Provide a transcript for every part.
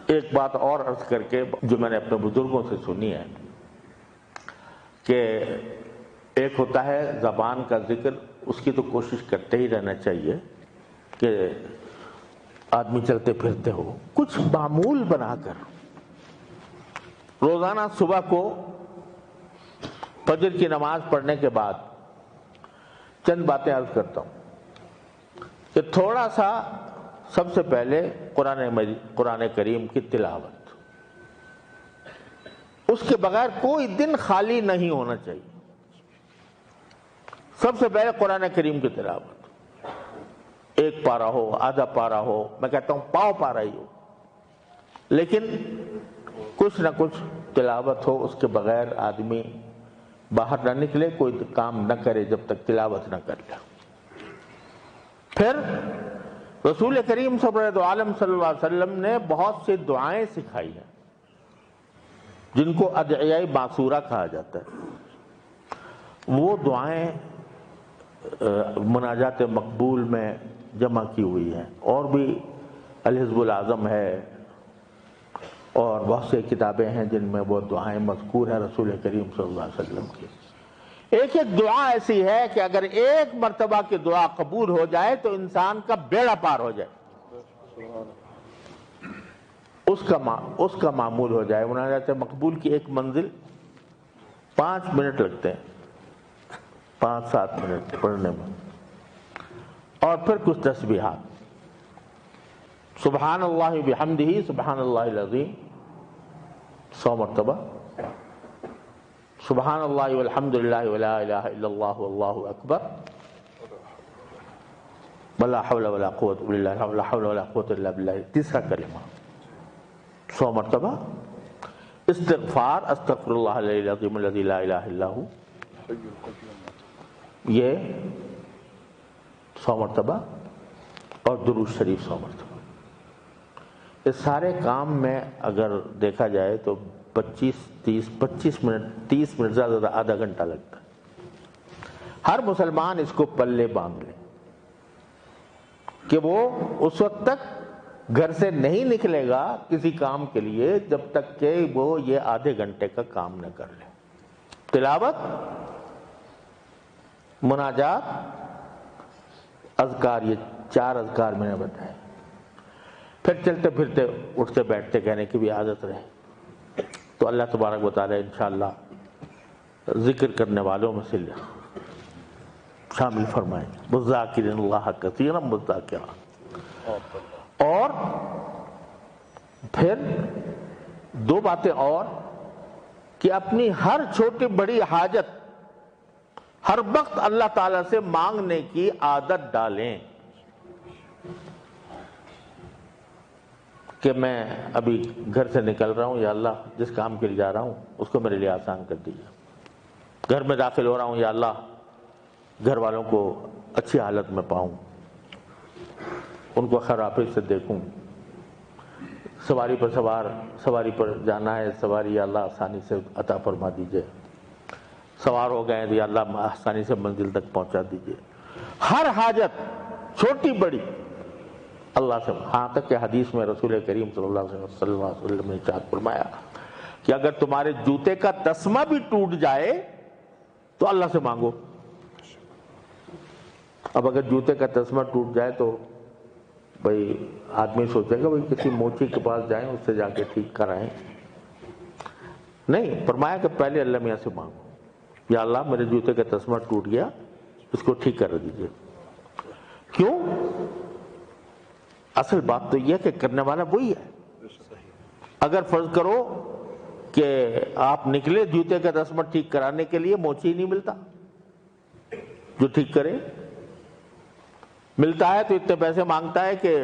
ایک بات اور عرض کر کے جو میں نے اپنے بزرگوں سے سنی ہے کہ ایک ہوتا ہے زبان کا ذکر، اس کی تو کوشش کرتے ہی رہنا چاہیے کہ آدمی چلتے پھرتے ہو، کچھ معمول بنا کر روزانہ صبح کو فجر کی نماز پڑھنے کے بعد چند باتیں عرض کرتا ہوں کہ تھوڑا سا سب سے پہلے قرآن کریم کی تلاوت، اس کے بغیر کوئی دن خالی نہیں ہونا چاہیے۔ سب سے پہلے قرآن کریم کی تلاوت، ایک پارہ ہو، آدھا پارہ ہو، میں کہتا ہوں پاؤ پارہ ہی ہو، لیکن کچھ نہ کچھ تلاوت ہو، اس کے بغیر آدمی باہر نہ نکلے، کوئی کام نہ کرے جب تک تلاوت نہ کر لے۔ پھر رسول کریم صلی اللہ علیہ وسلم نے بہت سی دعائیں سکھائی ہیں جن کو ادعیہ معصورہ کہا جاتا ہے، وہ دعائیں مناجات مقبول میں جمع کی ہوئی ہیں، اور بھی الحزب العظم ہے اور بہت سے کتابیں ہیں جن میں وہ دعائیں مذکور ہیں رسول کریم صلی اللہ علیہ وسلم کی۔ ایک ایک دعا ایسی ہے کہ اگر ایک مرتبہ کی دعا قبول ہو جائے تو انسان کا بیڑا پار ہو جائے، اس کا معمول ہو جائے۔ مناجات مقبول کی ایک منزل 5 منٹ لگتے ہیں، 5-7 منٹ پڑھنے میں، اور پھر کچھ تسبیحات، سبحان اللہ بحمدہ سبحان اللہ العظیم 100 مرتبہ، سبحان اللہ والحمد للہ ولا الہ الا اللہ واللہ اکبر، ولا حول ولا قوت الا باللہ، ولا حول ولا قوت الا باللہ، تیسرا کلمہ 100 مرتبہ، استغفار استغفر اللہ العلی العظیم الذی لا الہ الا ہو، یہ 100 مرتبہ، اور درود شریف 100 مرتبہ۔ اس سارے کام میں اگر دیکھا جائے تو 25 منٹ 30 منٹ زیادہ زیادہ آدھا گھنٹہ لگتا ہے۔ ہر مسلمان اس کو پلے باندھ لے کہ وہ اس وقت تک گھر سے نہیں نکلے گا کسی کام کے لیے جب تک کہ وہ یہ آدھے گھنٹے کا کام نہ کر لے۔ تلاوت، مناجات، اذکار، یہ 4 اذکار میں نے بتائے۔ پھر چلتے پھرتے اٹھتے بیٹھتے کہنے کی بھی عادت رہے تو اللہ تبارک و تعالی انشاءاللہ ذکر کرنے والوں میں سے شامل فرمائیں، والذاکرین اللہ کثیرا والذاکرات۔ اور پھر 2 باتیں اور کہ اپنی ہر چھوٹی بڑی حاجت ہر وقت اللہ تعالیٰ سے مانگنے کی عادت ڈالیں کہ میں ابھی گھر سے نکل رہا ہوں، یا اللہ جس کام کے لیے جا رہا ہوں اس کو میرے لیے آسان کر دیجیے، گھر میں داخل ہو رہا ہوں، یا اللہ گھر والوں کو اچھی حالت میں پاؤں، ان کو خیر عافیت سے دیکھوں، سواری پر جانا ہے، سواری یا اللہ آسانی سے عطا فرما دیجیے، سوار ہو گئے یا اللہ آسانی سے منزل تک پہنچا دیجیے۔ ہر حاجت چھوٹی بڑی اللہ سے، ہاں تک کہ حدیث میں رسول کریم صلی اللہ علیہ وسلم نے ارشاد فرمایا کہ اگر تمہارے جوتے کا تسمہ بھی ٹوٹ جائے تو اللہ سے مانگو۔ اب اگر جوتے کا تسمہ ٹوٹ جائے تو بھئی آدمی سوچے گا بھئی کسی موچی کے پاس جائیں، اس سے جا کے ٹھیک کرائیں، نہیں، فرمایا کہ پہلے اللہ میاں سے مانگو، یا اللہ میرے جوتے کا تسمہ ٹوٹ گیا، اس کو ٹھیک کر دیجیے۔ کیوں؟ اصل بات تو یہ کہ کرنے والا وہی ہے۔ اگر فرض کرو کہ آپ نکلے جوتے کا تسمہ ٹھیک کرانے کے لیے، موچی نہیں ملتا جو ٹھیک کرے، ملتا ہے تو اتنے پیسے مانگتا ہے کہ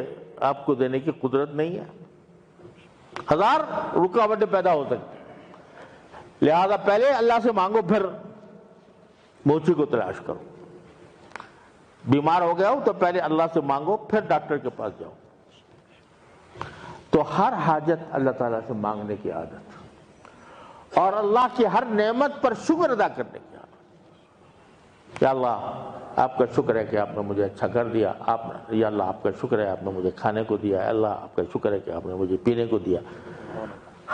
آپ کو دینے کی قدرت نہیں ہے، 1000 رکاوٹیں پیدا ہو سکتی، لہذا پہلے اللہ سے مانگو، پھر موچی کو تلاش کرو۔ بیمار ہو گیا ہو تو پہلے اللہ سے مانگو، پھر ڈاکٹر کے پاس جاؤ۔ تو ہر حاجت اللہ تعالیٰ سے مانگنے کی عادت، اور اللہ کی ہر نعمت پر شکر ادا کرنے کی عادت۔ یا اللہ آپ کا شکر ہے کہ آپ نے مجھے اچھا کر دیا، یا اللہ آپ کا شکر ہے آپ نے مجھے کھانے کو دیا، یا اللہ آپ کا شکر ہے کہ آپ نے مجھے پینے کو دیا۔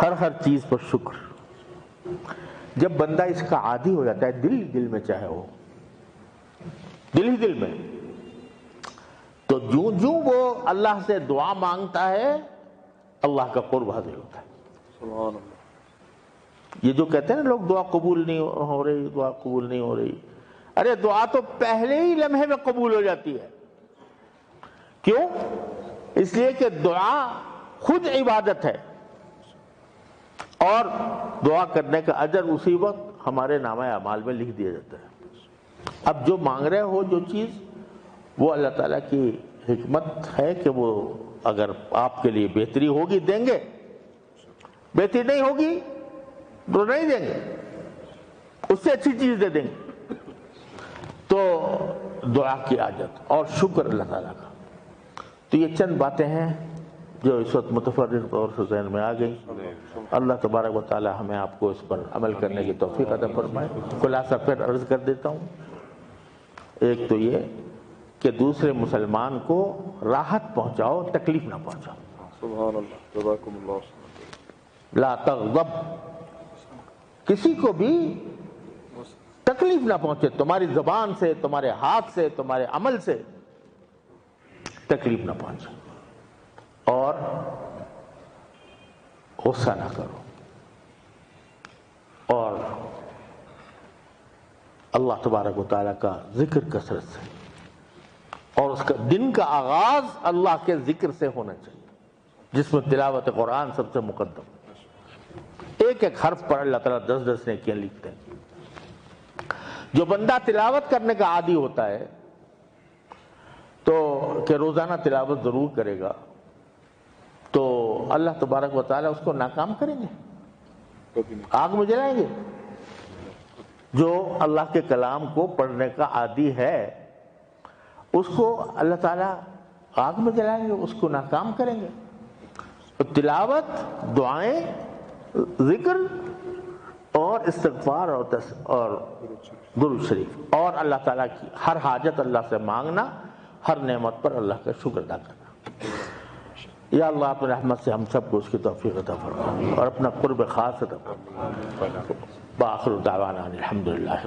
ہر چیز پر شکر۔ جب بندہ اس کا عادی ہو جاتا ہے، دل میں چاہے ہو، دل ہی دل میں، تو جو وہ اللہ سے دعا مانگتا ہے اللہ کا قرب حاصل ہوتا ہے۔ سبحان اللہ۔ یہ جو کہتے ہیں نا لوگ دعا قبول نہیں ہو رہی، دعا قبول نہیں ہو رہی، ارے دعا تو پہلے ہی لمحے میں قبول ہو جاتی ہے۔ کیوں؟ اس لیے کہ دعا خود عبادت ہے، اور دعا کرنے کا اجر اسی وقت ہمارے نامہ اعمال میں لکھ دیا جاتا ہے۔ اب جو مانگ رہے ہو جو چیز، وہ اللہ تعالیٰ کی حکمت ہے کہ وہ اگر آپ کے لیے بہتری ہوگی دیں گے، بہتری نہیں ہوگی تو نہیں دیں گے، اس سے اچھی چیز دے دیں گے۔ تو دعا کی عادت اور شکر اللہ تعالیٰ کا۔ تو یہ چند باتیں ہیں جو اس وقت متفرق طور سے ذہن میں آ گئی۔ اللہ تبارک و تعالی ہمیں آپ کو اس پر عمل کرنے کی توفیق عطا فرمائے۔ خلاصہ پھر عرض کر دیتا ہوں، ایک تو یہ کہ دوسرے مسلمان کو راحت پہنچاؤ، تکلیف نہ پہنچاؤ۔ سبحان اللہ، جزاکم اللہ۔ لا تغضب، کسی کو بھی تکلیف نہ پہنچے، تمہاری زبان سے، تمہارے ہاتھ سے، تمہارے عمل سے تکلیف نہ پہنچے، اور غصہ نہ کرو، اور اللہ تبارک و تعالیٰ کا ذکر کثرت سے، اور اس کا دن کا آغاز اللہ کے ذکر سے ہونا چاہیے، جس میں تلاوت قرآن سب سے مقدم۔ ایک ایک حرف پر اللہ تعالیٰ 10 نیکیاں لکھتے ہیں۔ جو بندہ تلاوت کرنے کا عادی ہوتا ہے تو کہ روزانہ تلاوت ضرور کرے گا، تو اللہ تبارک و تعالیٰ اس کو ناکام کریں گے، آگ میں جلائیں گے۔ جو اللہ کے کلام کو پڑھنے کا عادی ہے اس کو اللہ تعالیٰ آگ میں جلائیں گے، اس کو ناکام کریں گے۔ تلاوت، دعائیں، ذکر اور استغفار اور درود شریف، اور اللہ تعالیٰ کی ہر حاجت اللہ سے مانگنا، ہر نعمت پر اللہ کا شکر ادا کرنا۔ یا اللہ اپنے رحمت سے ہم سب کو اس کی توفیق عطا فرما اور اپنا قرب خاص عطا فرما۔ بآخر دعوانا الحمدللہ۔